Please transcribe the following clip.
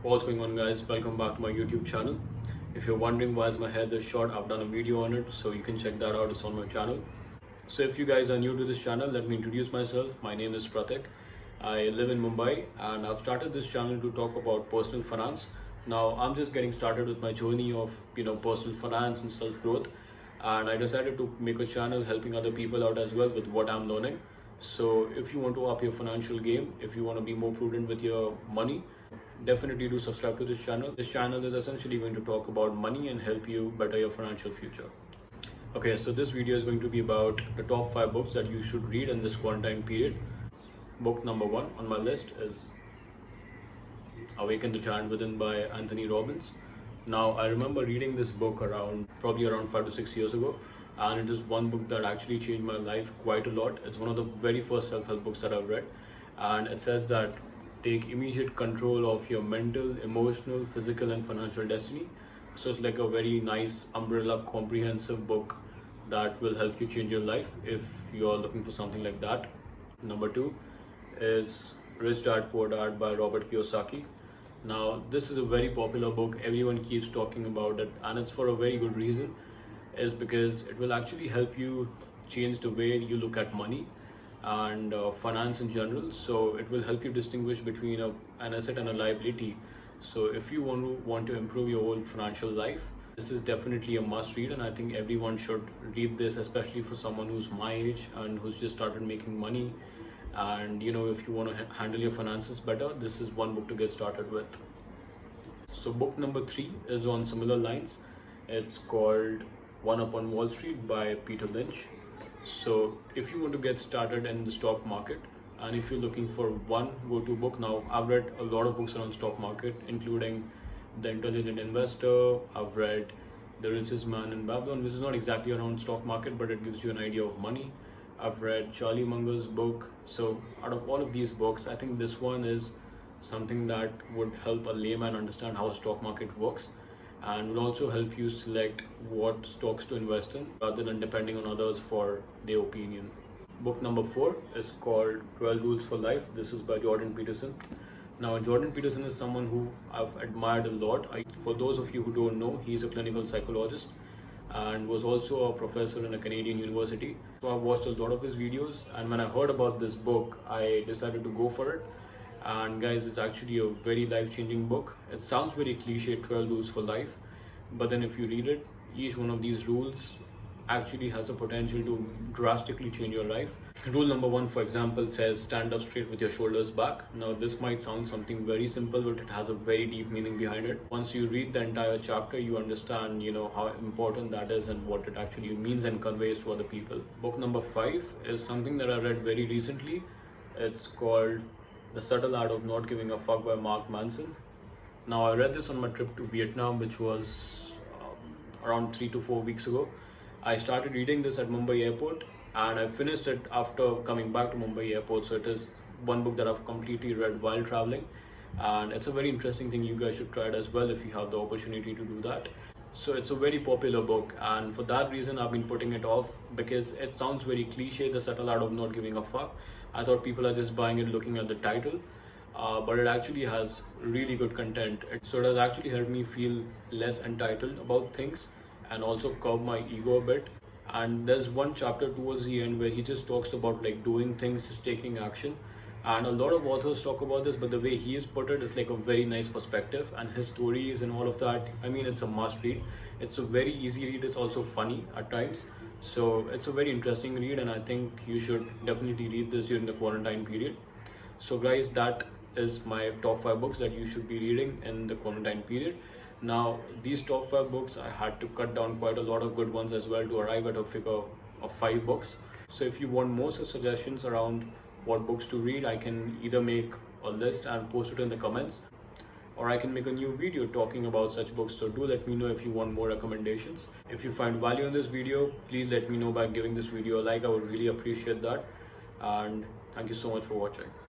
What's going on, guys? Welcome back to my YouTube channel. If you're wondering why is my hair this short, I've done a video on it, so you can check that out. It's on my channel. So if you guys are new to this channel, let me introduce myself. My name is Pratik. I live in Mumbai and I've started this channel to talk about personal finance. Now I'm just getting started with my journey of personal finance and self-growth, and I decided to make a channel helping other people out as well with what I'm learning. So if you want to up your financial game, if you want to be more prudent with your money, definitely do subscribe to this channel. This channel is essentially going to talk about money and help you better your financial future. Okay, so this video is going to be about the top 5 books that you should read in this quarantine period. Book number 1 on my list is Awaken, the Chant Within by Anthony Robbins. Now I remember reading this book probably around 5 to 6 years ago, and it is one book that actually changed my life quite a lot. It's one of the very first self-help books that I've read, and it says that take immediate control of your mental, emotional, physical and financial destiny. So it's like a very nice umbrella comprehensive book that will help you change your life if you're looking for something like that. Number 2 is Rich Dad Poor Dad by Robert Kiyosaki. Now this is a very popular book, everyone keeps talking about it, and it's for a very good reason, is because it will actually help you change the way you look at money and finance in general. So it will help you distinguish between an asset and a liability. So if you want to improve your whole financial life, this is definitely a must read, and I think everyone should read this, especially for someone who's my age and who's just started making money. And if you want to handle your finances better, this is one book to get started with. So book number 3 is on similar lines. It's called One Up on Wall Street by Peter Lynch. So if you want to get started in the stock market, and if you're looking for one go-to book, now I've read a lot of books around stock market, including The Intelligent Investor. I've read The Richest Man in Babylon, which is not exactly around stock market, but it gives you an idea of money. I've read Charlie Munger's book. So out of all of these books, I think this one is something that would help a layman understand how a stock market works, and will also help you select what stocks to invest in rather than depending on others for their opinion. Book number 4 is called 12 Rules for Life. This is by Jordan Peterson. Now Jordan Peterson is someone who I've admired a lot. For those of you who don't know, he's a clinical psychologist and was also a professor in a Canadian university. So I've watched a lot of his videos, and when I heard about this book, I decided to go for it. And guys, it's actually a very life-changing book. It sounds very cliche, 12 rules for life, but then if you read it, each one of these rules actually has a potential to drastically change your life. Rule number 1, for example, says stand up straight with your shoulders back. Now this might sound something very simple, but it has a very deep meaning behind it. Once you read the entire chapter, you understand how important that is and what it actually means and conveys to other people. Book number 5 is something that I read very recently. It's called The Subtle Art of Not Giving a Fuck by Mark Manson. Now I read this on my trip to Vietnam, which was around 3 to 4 weeks ago. I started reading this at Mumbai airport, and I finished it after coming back to Mumbai airport. So it is one book that I've completely read while traveling, and it's a very interesting thing. You guys should try it as well if you have the opportunity to do that. So it's a very popular book, and for that reason I've been putting it off, because it sounds very cliche, The Subtle Art of Not Giving a Fuck. I thought people are just buying it looking at the title, but it actually has really good content. So it has actually helped me feel less entitled about things and also curb my ego a bit. And there's one chapter towards the end where he just talks about like doing things, just taking action. And a lot of authors talk about this, but the way he has put it is like a very nice perspective, and his stories and all of that, I mean, it's a must read. It's a very easy read, it's also funny at times. So it's a very interesting read, and I think you should definitely read this during the quarantine period. So guys, that is my top 5 books that you should be reading in the quarantine period. Now these top 5 books, I had to cut down quite a lot of good ones as well to arrive at a figure of 5 books. So if you want more suggestions around what books to read, I can either make a list and post it in the comments, or I can make a new video talking about such books. So do let me know if you want more recommendations. If you find value in this video, please let me know by giving this video a like. I would really appreciate that. And thank you so much for watching.